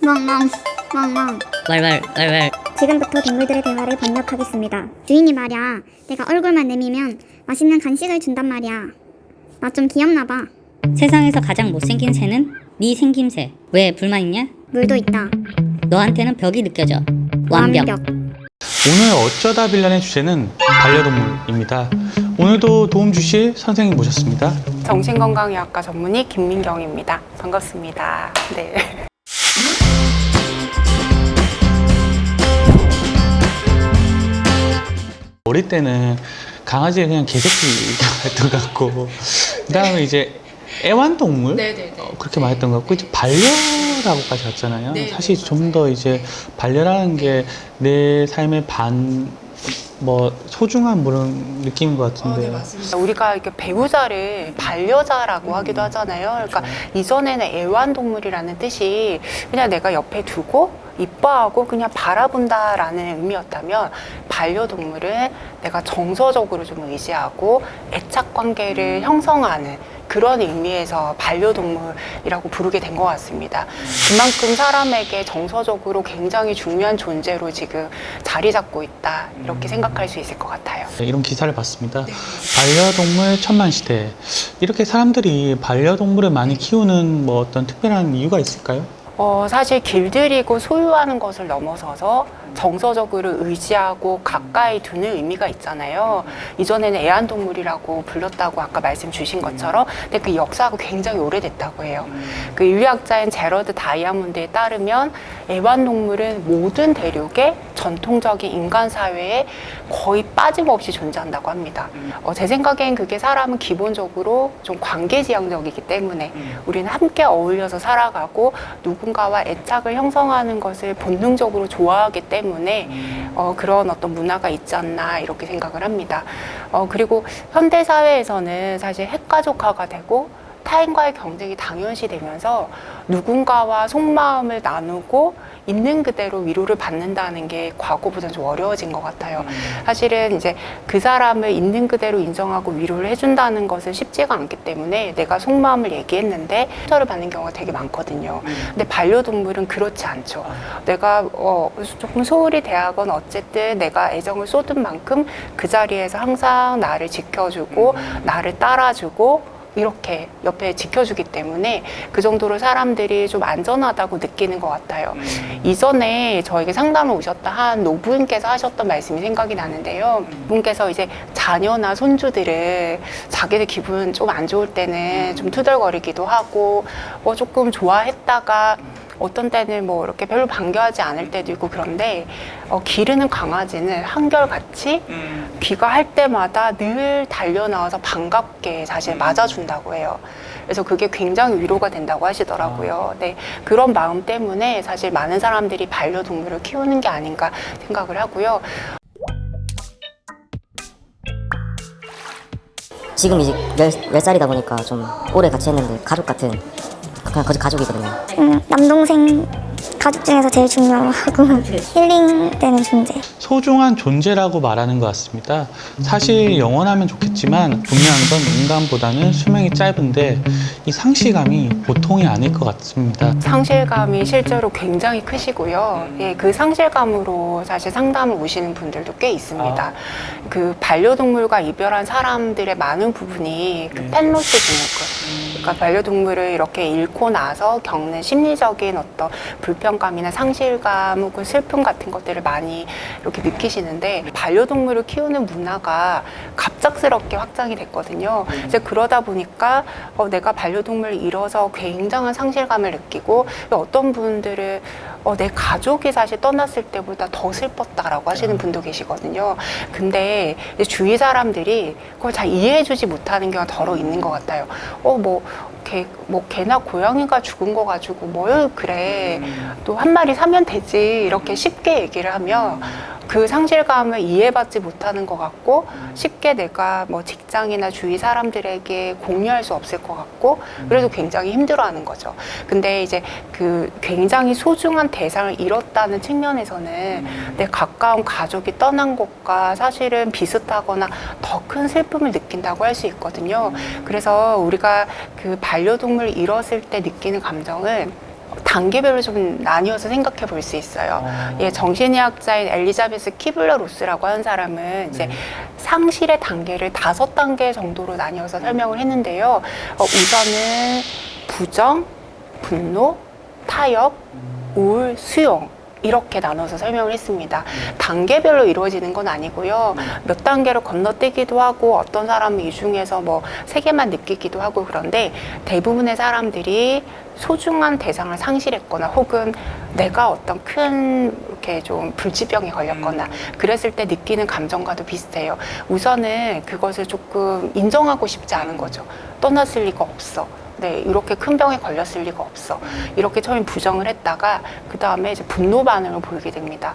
멍멍 멍멍 왈왈. 지금부터 동물들의 대화를 번역하겠습니다. 주인이 말이야, 내가 얼굴만 내미면 맛있는 간식을 준단 말이야. 나 좀 귀엽나 봐. 세상에서 가장 못생긴 새는 네 생김새. 왜 불만 있냐? 물도 있다. 너한테는 벽이 느껴져. 완벽. 오늘 어쩌다 빌런의 주제는 반려동물입니다. 오늘도 도움 주실 선생님 모셨습니다. 정신건강의학과 전문의 김민경입니다. 반갑습니다. 네. 어릴 때는 강아지를 그냥 개새끼 했던 것 같고, 그 다음에 이제 애완동물? 그렇게 말했던 것 같고, 이제 반려라고까지 왔잖아요. 사실 좀 더 이제 반려라는 게 내 삶의 소중한 그런 느낌인 것 같은데. 우리가 이렇게 배우자를 반려자라고 하기도 하잖아요. 그러니까 이전에는 애완동물이라는 뜻이 그냥 내가 옆에 두고 이뻐하고 그냥 바라본다라는 의미였다면, 반려동물은 내가 정서적으로 좀 의지하고 애착 관계를 형성하는 그런 의미에서 반려동물이라고 부르게 된 것 같습니다. 그만큼 사람에게 정서적으로 굉장히 중요한 존재로 지금 자리 잡고 있다, 이렇게 생각할 수 있을 것 같아요. 이런 기사를 봤습니다. 반려동물 천만시대. 이렇게 사람들이 반려동물을 많이 키우는 어떤 특별한 이유가 있을까요? 사실 길들이고 소유하는 것을 넘어서서 정서적으로 의지하고 가까이 두는 의미가 있잖아요. 이전에는 애완동물이라고 불렀다고 아까 말씀 주신 것처럼, 근데 그 역사가 굉장히 오래됐다고 해요. 그 인류학자인 제러드 다이아몬드에 따르면 애완동물은 모든 대륙의 전통적인 인간 사회에 거의 빠짐없이 존재한다고 합니다. 제 생각엔 그게 사람은 기본적으로 좀 관계지향적이기 때문에 우리는 함께 어울려서 살아가고 누군가와 애착을 형성하는 것을 본능적으로 좋아하기 때문에 그런 어떤 문화가 있지 않나, 이렇게 생각을 합니다. 그리고 현대 사회에서는 사실 핵가족화가 되고 타인과의 경쟁이 당연시 되면서 누군가와 속마음을 나누고 있는 그대로 위로를 받는다는 게 과거보다는 좀 어려워진 것 같아요. 사실은 이제 그 사람을 있는 그대로 인정하고 위로를 해준다는 것은 쉽지가 않기 때문에 내가 속마음을 얘기했는데 상처를 받는 경우가 되게 많거든요. 근데 반려동물은 그렇지 않죠. 내가 조금 소홀히 대하건 어쨌든 내가 애정을 쏟은 만큼 그 자리에서 항상 나를 지켜주고 나를 따라주고 이렇게 옆에 지켜주기 때문에 그 정도로 사람들이 좀 안전하다고 느끼는 것 같아요. 이전에 저에게 상담을 오셨다 한 노부인께서 하셨던 말씀이 생각이 나는데요. 분께서 이제 자녀나 손주들을 자기들 기분 좀 안 좋을 때는 좀 투덜거리기도 하고 조금 좋아했다가 어떤 때는 이렇게 별로 반겨하지 않을 때도 있고, 그런데 기르는 강아지는 한결같이 귀가할 때마다 늘 달려나와서 반갑게 사실 맞아준다고 해요. 그래서 그게 굉장히 위로가 된다고 하시더라고요. 네, 그런 마음 때문에 사실 많은 사람들이 반려동물을 키우는 게 아닌가 생각을 하고요. 지금 이제 10살이다 보니까 좀 오래 같이 했는데 가족 같은, 그냥 거의 가족이거든요. 남동생 가족 중에서 제일 중요하고 힐링되는 존재. 소중한 존재라고 말하는 것 같습니다. 사실 영원하면 좋겠지만 분명한 건 인간보다는 수명이 짧은데 이 상실감이 보통이 아닐 것 같습니다. 상실감이 실제로 굉장히 크시고요. 예, 그 상실감으로 사실 상담을 오시는 분들도 꽤 있습니다. 그 반려동물과 이별한 사람들의 많은 부분이 그 펫로스 증후군, 그러니까 반려동물을 이렇게 잃고 나서 겪는 심리적인 어떤 불편감이나 상실감 혹은 슬픔 같은 것들을 많이 이렇게 느끼시는데, 반려동물을 키우는 문화가 갑작스럽게 확장이 됐거든요. 이제 그러다 보니까 내가 반려동물을 잃어서 굉장한 상실감을 느끼고, 어떤 분들은 내 가족이 사실 떠났을 때보다 더 슬펐다라고 하시는 분도 계시거든요. 근데 이제 주위 사람들이 그걸 잘 이해해주지 못하는 경우가 더러 있는 것 같아요. 개나 고양이가 죽은 거 가지고 그래, 또 한 마리 사면 되지, 이렇게 쉽게 얘기를 하면 그 상실감을 이해받지 못하는 것 같고, 쉽게 내가 직장이나 주위 사람들에게 공유할 수 없을 것 같고, 그래서 굉장히 힘들어하는 거죠. 근데 이제 그 굉장히 소중한 대상을 잃었다는 측면에서는 내 가까운 가족이 떠난 것과 사실은 비슷하거나 더 큰 슬픔을 느낀다고 할 수 있거든요. 그래서 우리가 그 반려동물을 잃었을 때 느끼는 감정은 단계별로 좀 나뉘어서 생각해 볼 수 있어요. 예, 정신의학자인 엘리자베스 키블러 로스라고 하는 사람은 이제 상실의 단계를 5단계 정도로 나뉘어서 설명을 했는데요. 우선은 부정, 분노, 타협, 우울, 수용 이렇게 나눠서 설명을 했습니다. 단계별로 이루어지는 건 아니고요. 몇 단계로 건너뛰기도 하고 어떤 사람은 이 중에서 뭐 3개만 느끼기도 하고 그런데 대부분의 사람들이 소중한 대상을 상실했거나 혹은 내가 어떤 큰 이렇게 좀 불치병에 걸렸거나 그랬을 때 느끼는 감정과도 비슷해요. 우선은 그것을 조금 인정하고 싶지 않은 거죠. 떠났을 리가 없어. 네, 이렇게 큰 병에 걸렸을 리가 없어. 이렇게 처음에 부정을 했다가 그 다음에 이제 분노 반응을 보이게 됩니다.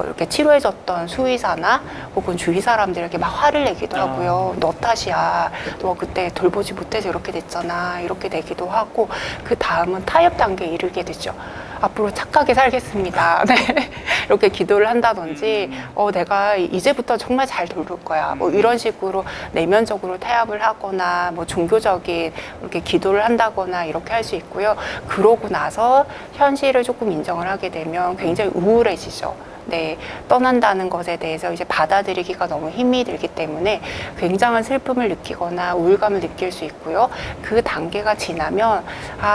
이렇게 치료해줬던 수의사나 혹은 주위 사람들에게 막 화를 내기도 하고요. 너 탓이야. 너 그때 돌보지 못해서 이렇게 됐잖아. 이렇게 내기도 하고 그 다음은 타협 단계에 이르게 되죠. 앞으로 착하게 살겠습니다. 네. 이렇게 기도를 한다든지 내가 이제부터 정말 잘 돌볼 거야. 뭐 이런 식으로 내면적으로 타협을 하거나 뭐 종교적인 이렇게 기도를 한다거나 이렇게 할 수 있고요. 그러고 나서 현실을 조금 인정을 하게 되면 굉장히 우울해지죠. 네, 떠난다는 것에 대해서 이제 받아들이기가 너무 힘이 들기 때문에 굉장한 슬픔을 느끼거나 우울감을 느낄 수 있고요. 그 단계가 지나면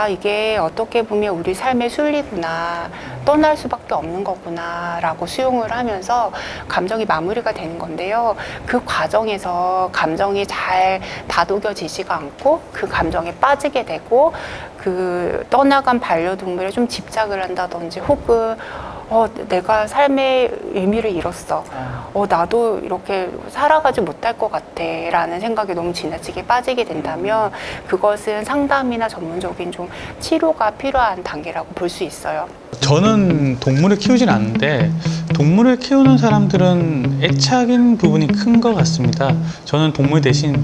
이게 어떻게 보면 우리 삶의 순리구나, 떠날 수밖에 없는 거구나 라고 수용을 하면서 감정이 마무리가 되는 건데요. 그 과정에서 감정이 잘 다독여지지가 않고 그 감정에 빠지게 되고 그 떠나간 반려동물에 좀 집착을 한다든지 혹은 내가 삶의 의미를 잃었어. 나도 이렇게 살아가지 못할 것 같아. 라는 생각이 너무 지나치게 빠지게 된다면 그것은 상담이나 전문적인 좀 치료가 필요한 단계라고 볼 수 있어요. 저는 동물을 키우진 않는데 동물을 키우는 사람들은 애착인 부분이 큰 것 같습니다. 저는 동물 대신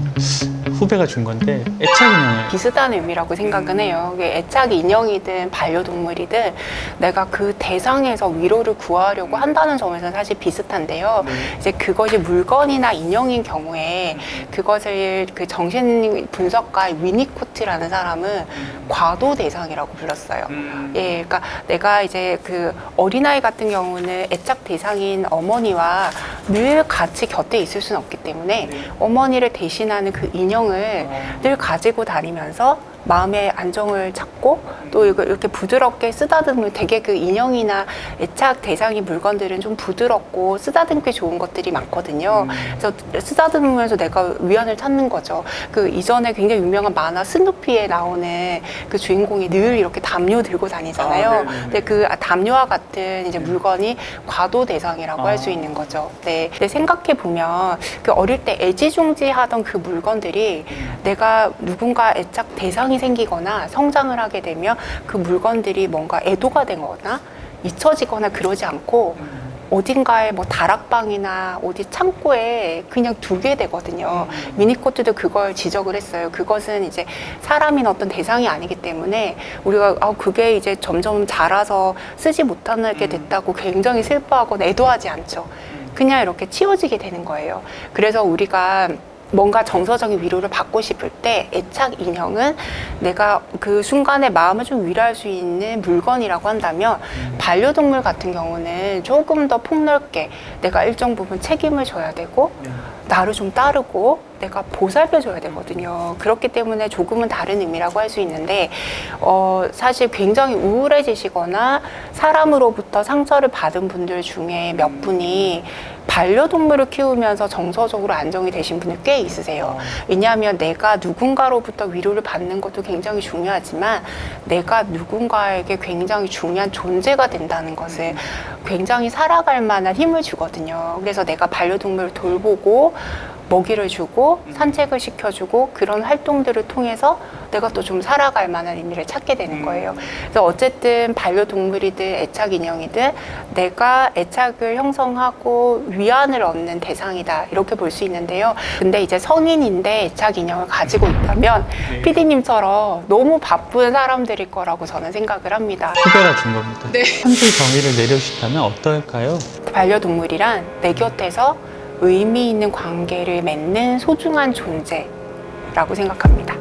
후배가 준 건데 애착 인형을 비슷한 의미라고 생각은 해요. 애착 인형이든 반려동물이든 내가 그 대상에서 위로를 구하려고 한다는 점에서는 사실 비슷한데요. 이제 그것이 물건이나 인형인 경우에 그것을 그 정신 분석가 위니코트라는 사람은 과도 대상이라고 불렀어요. 예, 그러니까 내가 이제 그 어린아이 같은 경우는 애착 대상인 어머니와 늘 같이 곁에 있을 수는 없기 때문에 어머니를 대신하는 그 인형을 늘 가지고 다니면서 마음의 안정을 찾고 또 이렇게 부드럽게 쓰다듬으면 되게 그 인형이나 애착 대상인 물건들은 좀 부드럽고 쓰다듬기 좋은 것들이 많거든요. 그래서 쓰다듬으면서 내가 위안을 찾는 거죠. 그 이전에 굉장히 유명한 만화 스누피에 나오는 그 주인공이 늘 이렇게 담요 들고 다니잖아요. 근데 그 담요와 같은 이제 물건이 과도 대상이라고 할 수 있는 거죠. 네. 근데 생각해 보면 그 어릴 때 애지중지하던 그 물건들이 내가 누군가 애착 대상이 생기거나 성장을 하게 되면 그 물건들이 뭔가 애도가 되거나 잊혀지거나 그러지 않고 어딘가에 뭐 다락방이나 어디 창고에 그냥 두게 되거든요. 미니코트도 그걸 지적을 했어요. 그것은 이제 사람인 어떤 대상이 아니기 때문에 우리가 그게 이제 점점 자라서 쓰지 못하게 됐다고 굉장히 슬퍼하거나 애도하지 않죠. 그냥 이렇게 치워지게 되는 거예요. 그래서 우리가 뭔가 정서적인 위로를 받고 싶을 때 애착 인형은 내가 그 순간에 마음을 좀 위로할 수 있는 물건이라고 한다면 반려동물 같은 경우는 조금 더 폭넓게 내가 일정 부분 책임을 져야 되고 나를 좀 따르고 내가 보살펴줘야 되거든요. 그렇기 때문에 조금은 다른 의미라고 할 수 있는데 사실 굉장히 우울해지시거나 사람으로부터 상처를 받은 분들 중에 몇 분이 반려동물을 키우면서 정서적으로 안정이 되신 분이 꽤 있으세요. 왜냐하면 내가 누군가로부터 위로를 받는 것도 굉장히 중요하지만 내가 누군가에게 굉장히 중요한 존재가 된다는 것을 굉장히 살아갈 만한 힘을 주거든요. 그래서 내가 반려동물을 돌보고 먹이를 주고 산책을 시켜주고 그런 활동들을 통해서 내가 또 좀 살아갈 만한 의미를 찾게 되는 거예요. 그래서 어쨌든 반려동물이든 애착 인형이든 내가 애착을 형성하고 위안을 얻는 대상이다 이렇게 볼 수 있는데요. 근데 이제 성인인데 애착 인형을 가지고 있다면 PD님처럼 너무 바쁜 사람들일 거라고 저는 생각을 합니다. 후배가 준 겁니다. 한 줄 정의를 내려주신다면 어떨까요? 반려동물이란 내 곁에서 의미 있는 관계를 맺는 소중한 존재라고 생각합니다.